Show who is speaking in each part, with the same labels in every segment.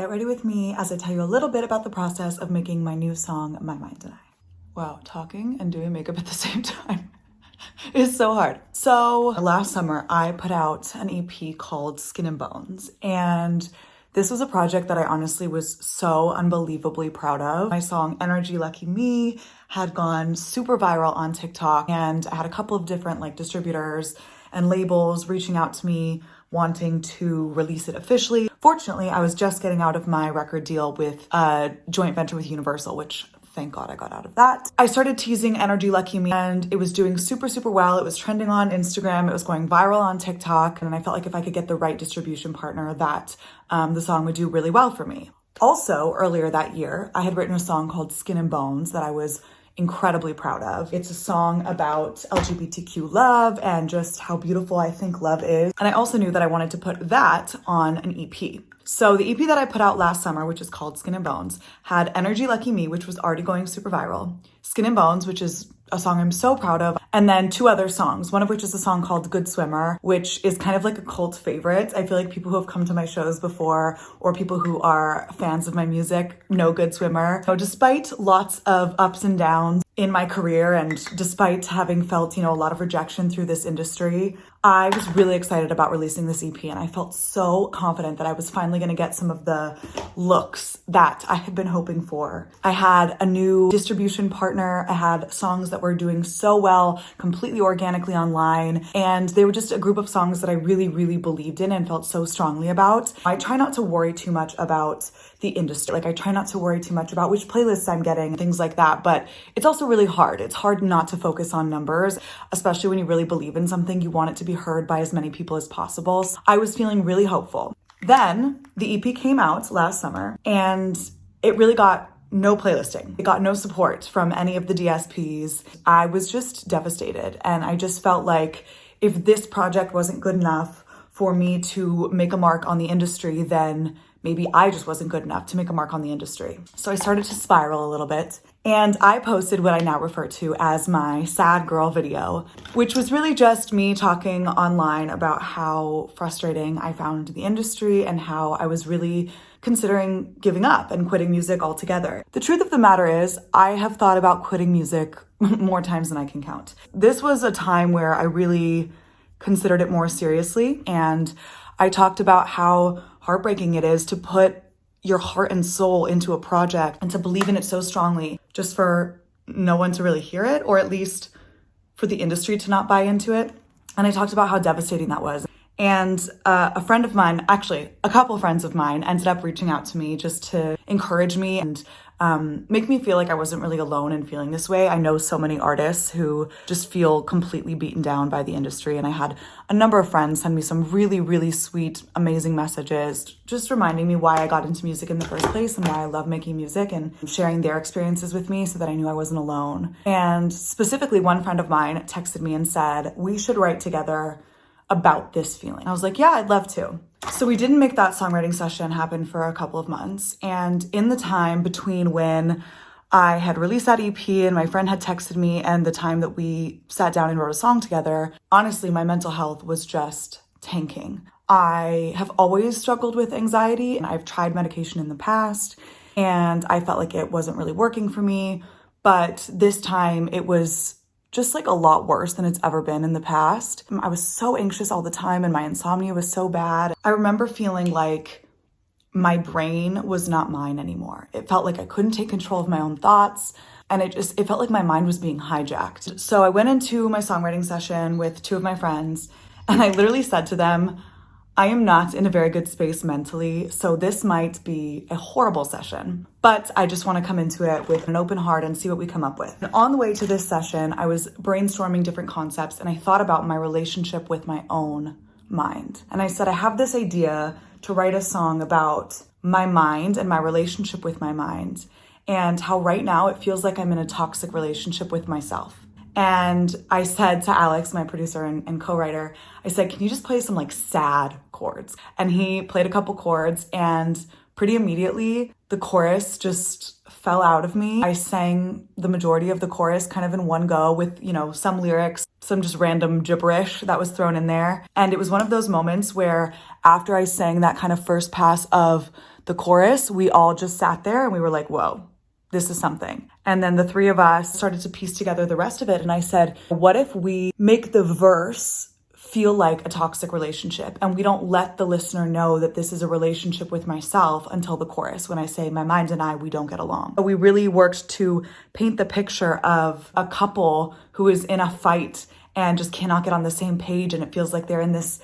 Speaker 1: Get ready with me as I tell you a little bit about the process of making my new song, My Mind and I. Wow, talking and doing makeup at the same time is so hard. So last summer, I put out an EP called Skin and Bones, and this was a project that I honestly was so unbelievably proud of. My song Energy Lucky Me had gone super viral on TikTok, and I had a couple of different distributors and labels reaching out to me wanting to release it officially. Fortunately, I was just getting out of my record deal with a joint venture with Universal, which thank God I got out of that. I started teasing Energy Lucky Me and it was doing super, super well. It was trending on Instagram. It was going viral on TikTok. And I felt like if I could get the right distribution partner that the song would do really well for me. Also, earlier that year, I had written a song called Skin and Bones that I was incredibly proud of. It's a song about LGBTQ love and just how beautiful I think love is. And I also knew that I wanted to put that on an EP. So the EP that I put out last summer, which is called Skin and Bones, had Energy Lucky Me, which was already going super viral, Skin and Bones, which is a song I'm so proud of, and then two other songs, one of which is a song called Good Swimmer, which is kind of like a cult favorite. I feel like people who have come to my shows before or people who are fans of my music know Good Swimmer. So despite lots of ups and downs in my career and despite having felt, a lot of rejection through this industry, I was really excited about releasing this EP and I felt so confident that I was finally going to get some of the looks that I had been hoping for. I had a new distribution partner. I had songs that were doing so well, completely organically online. And they were just a group of songs that I really, really believed in and felt so strongly about. I try not to worry too much about the industry. I try not to worry too much about which playlists I'm getting, things like that. But it's also really hard. It's hard not to focus on numbers, especially when you really believe in something. You want it to be heard by as many people as possible. So I was feeling really hopeful. Then the EP came out last summer and it really got no playlisting. It got no support from any of the DSPs. I was just devastated. And I just felt like if this project wasn't good enough for me to make a mark on the industry, then maybe I just wasn't good enough to make a mark on the industry. So I started to spiral a little bit and I posted what I now refer to as my sad girl video, which was really just me talking online about how frustrating I found the industry and how I was really considering giving up and quitting music altogether. The truth of the matter is, I have thought about quitting music more times than I can count. This was a time where I really considered it more seriously, and I talked about how heartbreaking it is to put your heart and soul into a project and to believe in it so strongly just for no one to really hear it, or at least for the industry to not buy into it. And I talked about how devastating that was. And a friend of mine, actually a couple of friends of mine, ended up reaching out to me just to encourage me and make me feel like I wasn't really alone in feeling this way. I know so many artists who just feel completely beaten down by the industry. And I had a number of friends send me some really, really sweet, amazing messages, just reminding me why I got into music in the first place and why I love making music and sharing their experiences with me so that I knew I wasn't alone. And specifically, one friend of mine texted me and said, "We should write together about this feeling." I was like, yeah, I'd love to. So we didn't make that songwriting session happen for a couple of months. And in the time between when I had released that EP and my friend had texted me and the time that we sat down and wrote a song together, honestly, my mental health was just tanking. I have always struggled with anxiety and I've tried medication in the past and I felt like it wasn't really working for me. But this time it was just a lot worse than it's ever been in the past. I was so anxious all the time and my insomnia was so bad. I remember feeling like my brain was not mine anymore. It felt like I couldn't take control of my own thoughts and it felt like my mind was being hijacked. So I went into my songwriting session with two of my friends and I literally said to them, I am not in a very good space mentally, so this might be a horrible session, but I just want to come into it with an open heart and see what we come up with. And on the way to this session, I was brainstorming different concepts and I thought about my relationship with my own mind. And I said, I have this idea to write a song about my mind and my relationship with my mind and how right now it feels like I'm in a toxic relationship with myself. And I said to Alex, my producer and co-writer, I said, can you just play some sad chords? And he played a couple chords and pretty immediately the chorus just fell out of me. I sang the majority of the chorus kind of in one go with, some lyrics, some just random gibberish that was thrown in there. And it was one of those moments where after I sang that kind of first pass of the chorus, we all just sat there and we were like, whoa, this is something. And then the three of us started to piece together the rest of it. And I said, what if we make the verse feel like a toxic relationship and we don't let the listener know that this is a relationship with myself until the chorus, when I say my mind and I, we don't get along. We really worked to paint the picture of a couple who is in a fight and just cannot get on the same page, and it feels like they're in this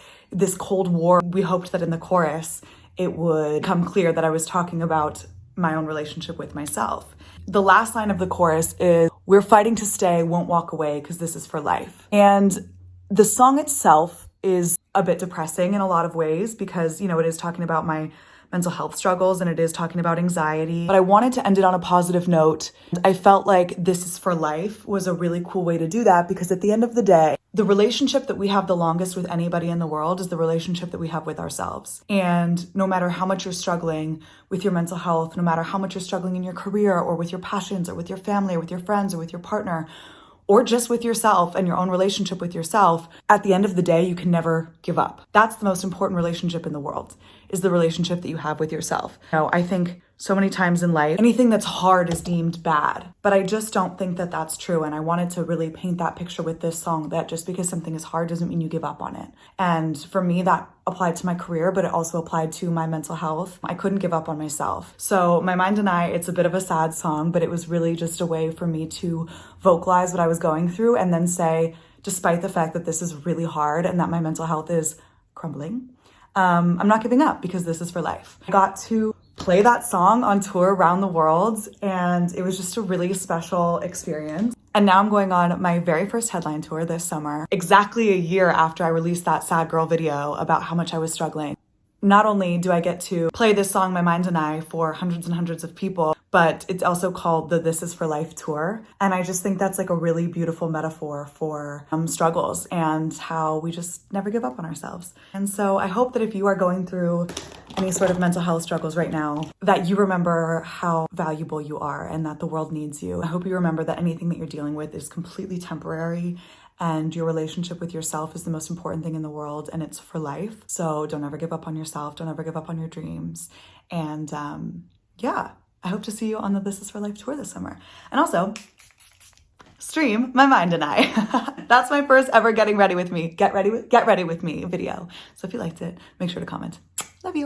Speaker 1: cold war. We hoped that in the chorus it would come clear that I was talking about my own relationship with myself. The last line of the chorus is, we're fighting to stay, won't walk away, because this is for life. And the song itself is a bit depressing in a lot of ways because, it is talking about my mental health struggles and it is talking about anxiety. But I wanted to end it on a positive note. I felt like this is for life was a really cool way to do that because at the end of the day, the relationship that we have the longest with anybody in the world is the relationship that we have with ourselves. And no matter how much you're struggling with your mental health, no matter how much you're struggling in your career or with your passions or with your family or with your friends or with your partner, or just with yourself and your own relationship with yourself, at the end of the day, you can never give up. That's the most important relationship in the world, is the relationship that you have with yourself. I think so many times in life, anything that's hard is deemed bad, but I just don't think that that's true. And I wanted to really paint that picture with this song, that just because something is hard doesn't mean you give up on it. And for me, that applied to my career, but it also applied to my mental health. I couldn't give up on myself. So My Mind and I, it's a bit of a sad song, but it was really just a way for me to vocalize what I was going through and then say, despite the fact that this is really hard and that my mental health is crumbling, I'm not giving up because this is for life. I got to play that song on tour around the world, and it was just a really special experience. And now I'm going on my very first headline tour this summer, exactly a year after I released that sad girl video about how much I was struggling. Not only do I get to play this song, My Mind and I, for hundreds and hundreds of people, but it's also called the This Is For Life tour. And I just think that's like a really beautiful metaphor for struggles and how we just never give up on ourselves. And so I hope that if you are going through any sort of mental health struggles right now, that you remember how valuable you are and that the world needs you. I hope you remember that anything that you're dealing with is completely temporary, and your relationship with yourself is the most important thing in the world, and it's for life. So don't ever give up on yourself. Don't ever give up on your dreams. And I hope to see you on the This Is For Life tour this summer. And also, stream My Mind and I. That's my first ever Get Ready With Me video. So if you liked it, make sure to comment. Love you.